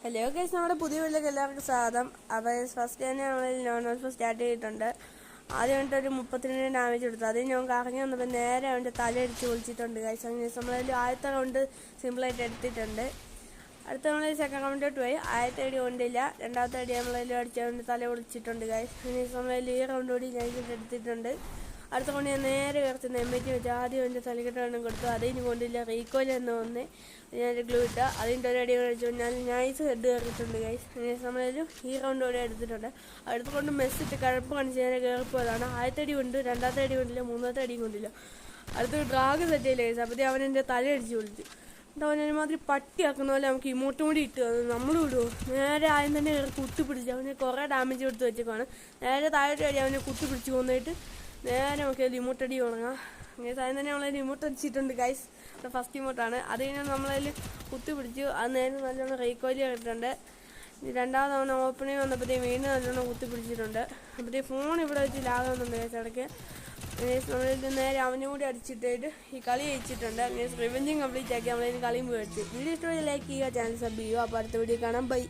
Hello guys, നമ്മുടെ പുതിയ വീട്ടിലേക്ക് എല്ലാവർക്കും സ്വാഗതം. അപ്പോൾ ഫസ്റ്റ് തന്നെ നമ്മൾ നോൺ വെൽഫ് സ്റ്റാർട്ട് ചെയ്തിട്ടുണ്ട്. ആദ്യം വേണ്ടിട്ട് ഒരു 32 ഡാമേജ് കൊടുത്തു. അത് ഞാൻ കറങ്ങി വന്നപ്പോൾ നേരെ അവൻ്റെ തലയടിച്ച് വിളിച്ചിട്ടുണ്ട് ഗൈസ്. അങ്ങനെ നമ്മളതിൽ ആദ്യത്തെ റൗണ്ട് സിമ്പിളായിട്ട് എടുത്തിട്ടുണ്ട്. അടുത്ത നമ്മൾ സെക്കൻഡ് റൗണ്ടിലോട്ട് പോയി. ആദ്യത്തെ അടി കൊണ്ടില്ല, രണ്ടാമത്തെ അടി നമ്മളതിൽ അടിച്ച് അവൻ്റെ തല വിളിച്ചിട്ടുണ്ട് ഗൈസ്. അങ്ങനെ നമ്മളതിൽ ഈ റൗണ്ട് കൂടി ഞാൻ എടുത്തിട്ടുണ്ട്. അടുത്ത കൊണ്ട് ഞാൻ നേരെ കിടത്തുന്ന എമ്മറ്റി വെച്ച് ആദ്യം എൻ്റെ തലക്കെട്ടെണ്ണം കൊടുത്തു. അതിന് കൊണ്ടില്ല, റീകോയിൽ എന്ന് വന്ന് ഞാൻ ഗ്ലൂ ഇട്ട അതിൻ്റെ ഒരു അടി കഴിച്ചു. ഞാൻ നൈസ് ഹെഡ് കയറിയിട്ടുണ്ട് ഗൈസ്. നമ്മളൊരു ഈ റൗണ്ട് കൂടെ എടുത്തിട്ടുണ്ട്. അടുത്തുകൊണ്ട് മെസ്സിട്ട് കഴപ്പ് കാണിച്ച് ഞാൻ കയറിപ്പോയതാണ്. ആദ്യത്തെ അടി കൊണ്ട്, രണ്ടാമത്തെ അടി കൊണ്ടില്ല, മൂന്നാമത്തെ അടിയും കൊണ്ടില്ല. അടുത്തൊരു ഡ്രാഗ് സെറ്റ് ചെയ്യില്ല ഗൈസ്. അപ്പോഴത്തേ അവൻ എൻ്റെ തലയടിച്ച് വിളിച്ചു. എന്നിട്ട് അവനൊരുമാതിരി പട്ടിയാക്കുന്ന പോലെ നമുക്ക് ഇമോട്ടും കൂടി ഇട്ട് നമ്മൾ വിടുമോ? നേരെ ആദ്യം തന്നെ കയറി കുത്തിപ്പിടിച്ച് അവന് കുറേ ഡാമേജ് കൊടുത്ത് വെച്ചേക്കാണ്. നേരെ താഴോട്ട് അടി അവനെ കുത്തിപ്പിടിച്ച് കൊന്നിട്ട് നേരെ നമുക്ക് റിമോട്ട് അടി തുടങ്ങാം. അങ്ങനെ സാധനം തന്നെ നമ്മളതിൽ റിമോട്ട് അടിച്ചിട്ടുണ്ട് ഗൈസ്. ഫസ്റ്റ് റിമോട്ടാണ്. അത് കഴിഞ്ഞാൽ നമ്മളതിൽ കുത്തി പിടിച്ചു. അത് നേരെ നല്ലോണം റീകോയിൽ ഇട്ടിട്ടുണ്ട്. രണ്ടാമത് അവൻ ഓപ്പണിങ് വന്നപ്പോഴത്തേക്ക് വീണ്ടും നല്ലോണം കുത്തി പിടിച്ചിട്ടുണ്ട്. അപ്പോഴത്തേക്ക് ഫോൺ ഇവിടെ വെച്ച് ലാഗാവുന്നുണ്ട് ഗൈസ് ഇടയ്ക്ക്. നമ്മളിത് നേരെ അവനും കൂടി അടിച്ചിട്ടായിട്ട് ഈ കളി ജയിച്ചിട്ടുണ്ട്. അങ്ങനെ റിവെഞ്ചും കംപ്ലീറ്റ് ആക്കി നമ്മളതിന് കളിയും പോയി അടിച്ചു. വീഡിയോ ഇഷ്ടമായി ലൈക്ക് ചെയ്യുക, ചാനൽ സബ് ചെയ്യുക. അപ്പോൾ അടുത്ത വീഡിയോ കാണാം. ബൈ.